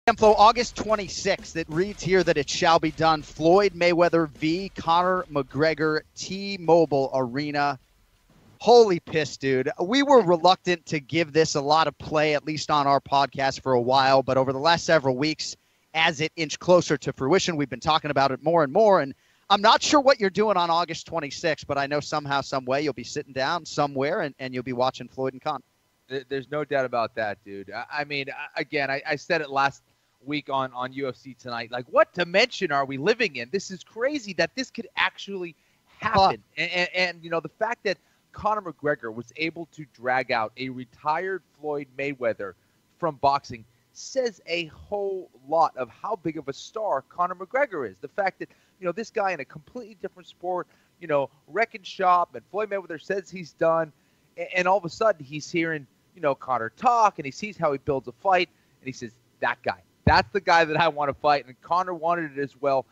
Info August 26th. It reads here that it shall be done. Floyd Mayweather v. Conor McGregor, T-Mobile Arena. Holy piss, dude. We were reluctant to give this a lot of play, at least on our podcast for a while, but over the last several weeks, as it inched closer to fruition, we've been talking about it more and more, and I'm not sure what you're doing on August 26th, but I know somehow, some way, you'll be sitting down somewhere and you'll be watching Floyd and Conor. There's no doubt about that, dude. I mean, again, I said it last week on UFC Tonight. Like, what dimension are we living in? This is crazy that this could actually happen. And you know, the fact that Conor McGregor was able to drag out a retired Floyd Mayweather from boxing says a whole lot of how big of a star Conor McGregor is. The fact that, you know, this guy in a completely different sport, you know, wrecking shop, and Floyd Mayweather says he's done, and all of a sudden he's hearing, you know, Conor talk, and he sees how he builds a fight, and he says, that guy, that's the guy that I want to fight, and Conor wanted it as well.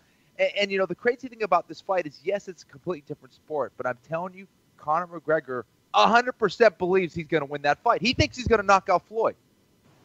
And you know, the crazy thing about this fight is, yes, it's a completely different sport, but I'm telling you, Conor McGregor 100% believes he's going to win that fight. He thinks he's going to knock out Floyd.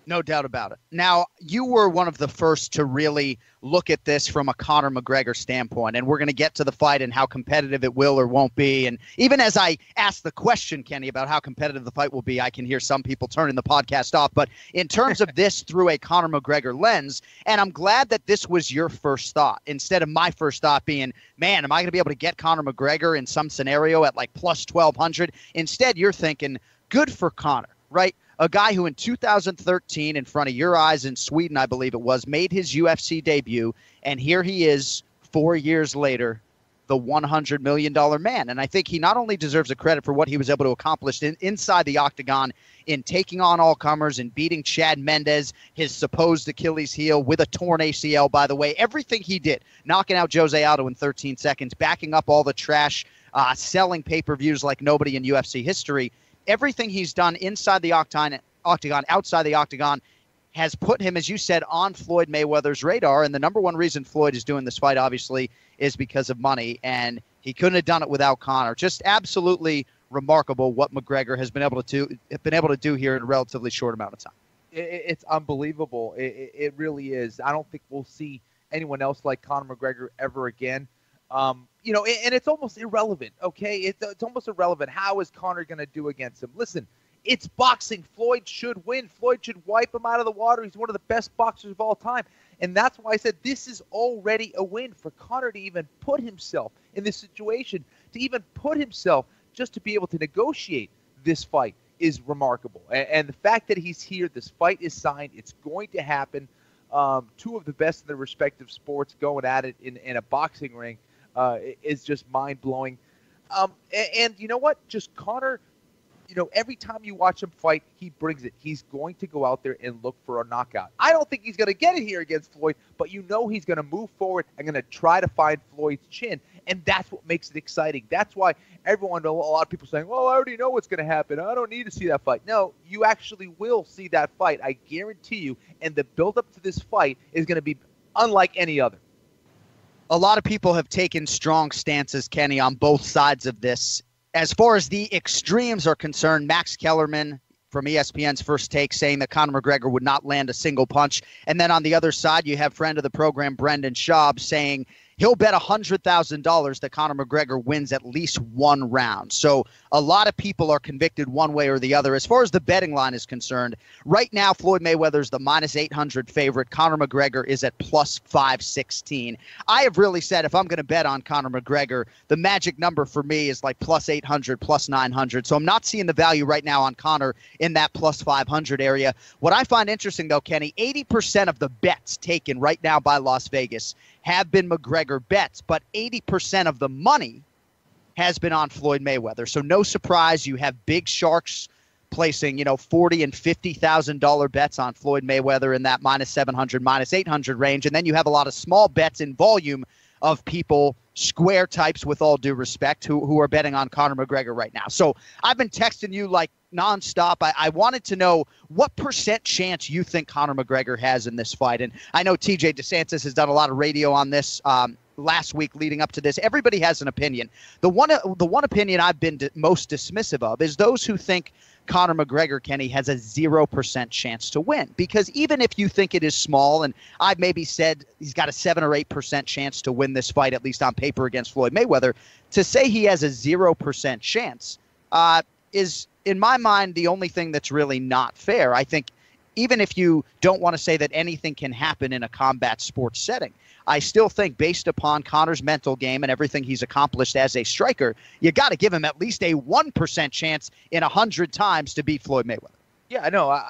No doubt about it. Now, you were one of the first to really look at this from a Conor McGregor standpoint, and we're going to get to the fight and how competitive it will or won't be. And even as I ask the question, Kenny, about how competitive the fight will be, I can hear some people turning the podcast off. But in terms of this through a Conor McGregor lens, and I'm glad that this was your first thought, instead of my first thought being, man, am I going to be able to get Conor McGregor in some scenario at like plus 1,200? Instead, you're thinking, good for Conor, right? A guy who in 2013, in front of your eyes in Sweden, I believe it was, made his UFC debut, and here he is 4 years later, the $100 million man. And I think he not only deserves a credit for what he was able to accomplish inside the octagon in taking on all comers and beating Chad Mendes, his supposed Achilles heel with a torn ACL, by the way, everything he did, knocking out Jose Aldo in 13 seconds, backing up all the trash, selling pay-per-views like nobody in UFC history. Everything he's done inside the octagon, outside the octagon, has put him, as you said, on Floyd Mayweather's radar. And the number one reason Floyd is doing this fight, obviously, is because of money. And he couldn't have done it without Conor. Just absolutely remarkable what McGregor has been able to do here in a relatively short amount of time. It's unbelievable. It really is. I don't think we'll see anyone else like Conor McGregor ever again. You know, and it's almost irrelevant, okay? It's almost irrelevant. How is Conor going to do against him? Listen, it's boxing. Floyd should win. Floyd should wipe him out of the water. He's one of the best boxers of all time. And that's why I said this is already a win for Conor to even put himself in this situation, to even put himself just to be able to negotiate this fight is remarkable. And the fact that he's here, this fight is signed, it's going to happen. Two of the best in their respective sports going at it in a boxing ring. Is just mind-blowing. And you know what? Just Conor, you know, every time you watch him fight, he brings it. He's going to go out there and look for a knockout. I don't think he's going to get it here against Floyd, but you know he's going to move forward and going to try to find Floyd's chin, and that's what makes it exciting. That's why a lot of people saying, well, I already know what's going to happen. I don't need to see that fight. No, you actually will see that fight. I guarantee you, and the build-up to this fight is going to be unlike any other. A lot of people have taken strong stances, Kenny, on both sides of this. As far as the extremes are concerned, Max Kellerman from ESPN's First Take saying that Conor McGregor would not land a single punch. And then on the other side, you have friend of the program, Brendan Schaub, saying he'll bet $100,000 that Conor McGregor wins at least one round. So a lot of people are convicted one way or the other. As far as the betting line is concerned, right now Floyd Mayweather's the minus 800 favorite. Conor McGregor is at plus 516. I have really said if I'm going to bet on Conor McGregor, the magic number for me is like plus 800, plus 900. So I'm not seeing the value right now on Conor in that plus 500 area. What I find interesting, though, Kenny, 80% of the bets taken right now by Las Vegas have been McGregor bets, but 80% of the money has been on Floyd Mayweather. So no surprise, you have big sharks placing, you know, $40,000 and $50,000 bets on Floyd Mayweather in that minus 700, minus 800 range. And then you have a lot of small bets in volume of people, square types with all due respect, who are betting on Conor McGregor right now. So I've been texting you like nonstop. I wanted to know what % chance you think Conor McGregor has in this fight. And I know TJ DeSantis has done a lot of radio on this last week leading up to this, everybody has an opinion. The one opinion I've been most dismissive of is those who think Conor McGregor, Kenny, has a 0% chance to win. Because even if you think it is small, and I've maybe said he's got a 7 or 8% chance to win this fight, at least on paper, against Floyd Mayweather, to say he has a 0% chance is, in my mind, the only thing that's really not fair. I think even if you don't want to say that anything can happen in a combat sports setting, I still think based upon Conor's mental game and everything he's accomplished as a striker, you got to give him at least a 1% chance in 100 times to beat Floyd Mayweather. Yeah, I know.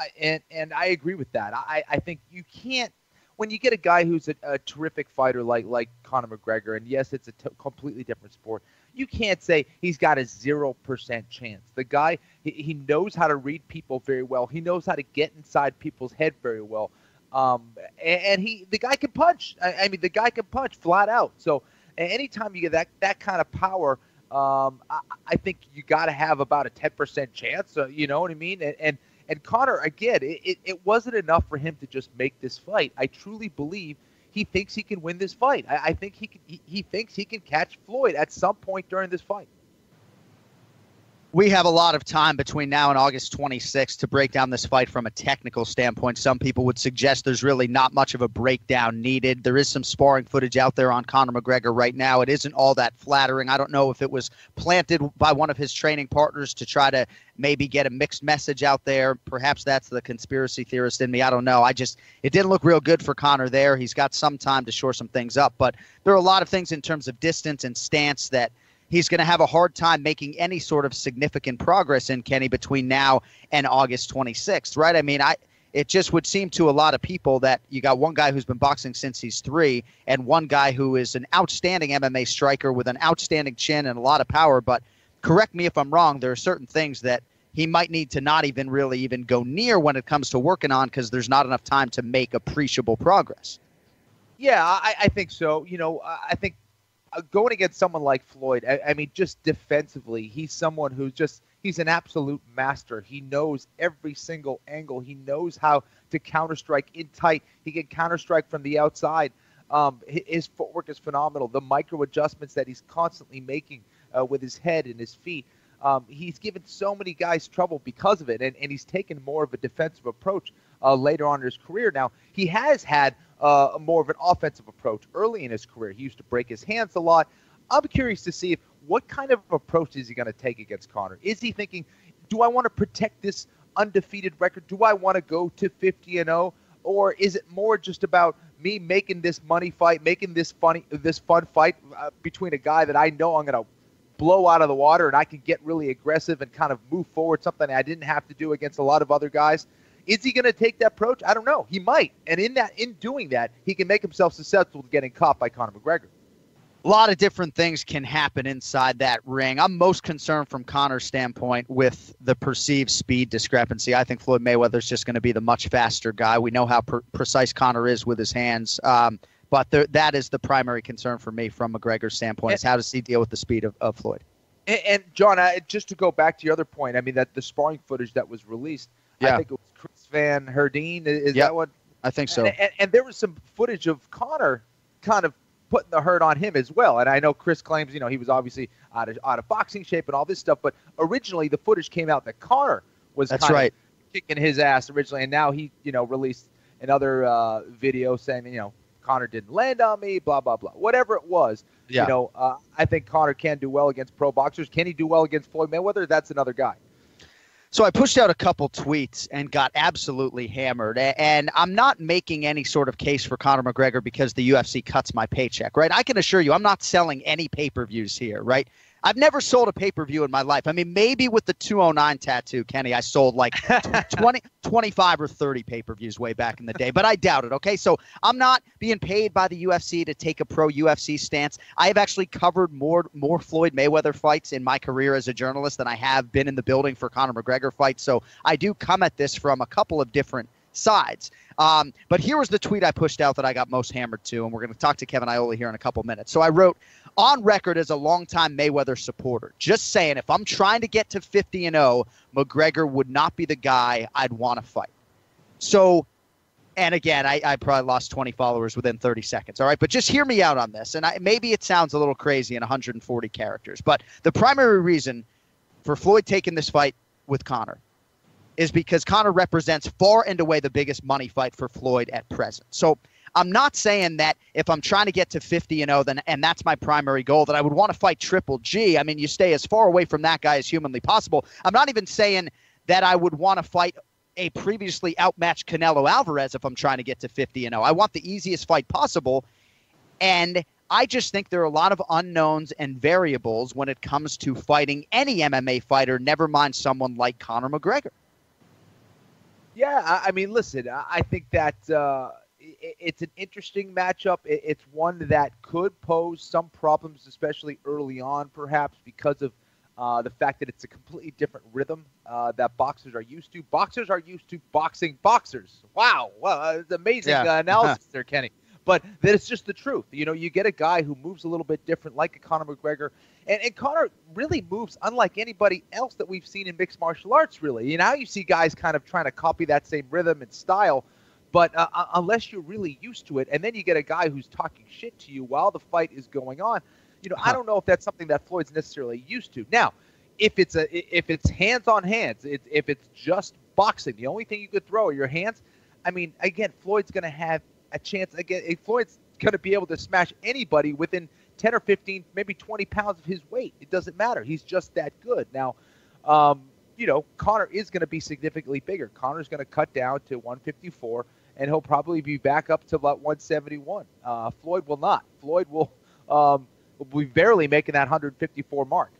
And I agree with that. I think you can't, when you get a guy who's a terrific fighter like Conor McGregor, and yes, it's a completely different sport, you can't say he's got a 0% chance. The guy, he knows how to read people very well. He knows how to get inside people's head very well. And the guy can punch. I mean, the guy can punch flat out. So anytime you get that kind of power, I think you got to have about a 10% chance. You know what I mean? And Conor, again, it wasn't enough for him to just make this fight. I truly believe he thinks he can win this fight. I think he thinks he can catch Floyd at some point during this fight. We have a lot of time between now and August 26th to break down this fight from a technical standpoint. Some people would suggest there's really not much of a breakdown needed. There is some sparring footage out there on Conor McGregor right now. It isn't all that flattering. I don't know if it was planted by one of his training partners to try to maybe get a mixed message out there. Perhaps that's the conspiracy theorist in me. I don't know. It didn't look real good for Conor there. He's got some time to shore some things up. But there are a lot of things in terms of distance and stance that he's going to have a hard time making any sort of significant progress in, Kenny, between now and August 26th, right? I mean, it just would seem to a lot of people that you got one guy who's been boxing since he's 3 and one guy who is an outstanding MMA striker with an outstanding chin and a lot of power. But correct me if I'm wrong, there are certain things that he might need to not even really even go near when it comes to working on because there's not enough time to make appreciable progress. Yeah, I think so. You know, I think going against someone like Floyd, I mean, just defensively, he's someone who's he's an absolute master. He knows every single angle. He knows how to counter-strike in tight. He can counter-strike from the outside. His footwork is phenomenal. The micro adjustments that he's constantly making with his head and his feet. He's given so many guys trouble because of it, and he's taken more of a defensive approach later on in his career. Now, he has had more of an offensive approach early in his career. He used to break his hands a lot. I'm curious to see what kind of approach is he going to take against Conor. Is he thinking, do I want to protect this undefeated record? Do I want to go to 50-0? Or is it more just about me making this money fight, making this fun fight between a guy that I know I'm going to blow out of the water and I can get really aggressive and kind of move forward, something I didn't have to do against a lot of other guys? Is he going to take that approach? I don't know. He might. And in doing that, he can make himself susceptible to getting caught by Conor McGregor. A lot of different things can happen inside that ring. I'm most concerned from Conor's standpoint with the perceived speed discrepancy. I think Floyd Mayweather is just going to be the much faster guy. We know how precise Conor is with his hands. But that is the primary concern for me from McGregor's standpoint, is how does he deal with the speed of Floyd. And John, just to go back to your other point, I mean, that the sparring footage that was released, I think it was Chris Van Herdeen. Is that what? I think so. And there was some footage of Conor kind of putting the hurt on him as well. And I know Chris claims, he was obviously out of boxing shape and all this stuff. But originally the footage came out that Conor was kind of kicking his ass originally. And now he, released another video saying, Conor didn't land on me, blah, blah, blah. Whatever it was, I think Conor can do well against pro boxers. Can he do well against Floyd Mayweather? That's another guy. So I pushed out a couple tweets and got absolutely hammered. And I'm not making any sort of case for Conor McGregor because the UFC cuts my paycheck, right? I can assure you I'm not selling any pay-per-views here, right? I've never sold a pay-per-view in my life. I mean, maybe with the 209 tattoo, Kenny, I sold like 25 or 30 pay-per-views way back in the day, but I doubt it, okay? So I'm not being paid by the UFC to take a pro-UFC stance. I have actually covered more Floyd Mayweather fights in my career as a journalist than I have been in the building for Conor McGregor fights, so I do come at this from a couple of different sides. But here was the tweet I pushed out that I got most hammered to, and we're going to talk to Kevin Iole here in a couple minutes. So I wrote, on record as a longtime Mayweather supporter, just saying if I'm trying to get to 50-0, McGregor would not be the guy I'd want to fight. So And again, I probably lost 20 followers within 30 seconds. All right. But just hear me out on this. And maybe it sounds a little crazy in 140 characters. But the primary reason for Floyd taking this fight with Conor is because Conor represents far and away the biggest money fight for Floyd at present. So I'm not saying that if I'm trying to get to 50-0, then and that's my primary goal, that I would want to fight Triple G. I mean, you stay as far away from that guy as humanly possible. I'm not even saying that I would want to fight a previously outmatched Canelo Alvarez if I'm trying to get to 50-0. I want the easiest fight possible. And I just think there are a lot of unknowns and variables when it comes to fighting any MMA fighter, never mind someone like Conor McGregor. Yeah, I mean, listen, I think that it's an interesting matchup. It's one that could pose some problems, especially early on, perhaps, because of the fact that it's a completely different rhythm that boxers are used to. Boxers are used to boxing boxers. Wow. Well, it's amazing analysis there, Kenny. But it's just the truth. You know, you get a guy who moves a little bit different, like a Conor McGregor. And Conor really moves unlike anybody else that we've seen in mixed martial arts, really. You know, you see guys kind of trying to copy that same rhythm and style. But unless you're really used to it, and then you get a guy who's talking shit to you while the fight is going on, you know, I don't know if that's something that Floyd's necessarily used to. Now, if it's hands on hands, if it's just boxing, the only thing you could throw are your hands. I mean, again, Floyd's going to have a chance. Again, Floyd's going to be able to smash anybody within 10 or 15, maybe 20 pounds of his weight. It doesn't matter. He's just that good. Now, you know, Conor is going to be significantly bigger. Conor's going to cut down to 154, and he'll probably be back up to about 171. Floyd will not. Floyd will be barely making that 154 mark.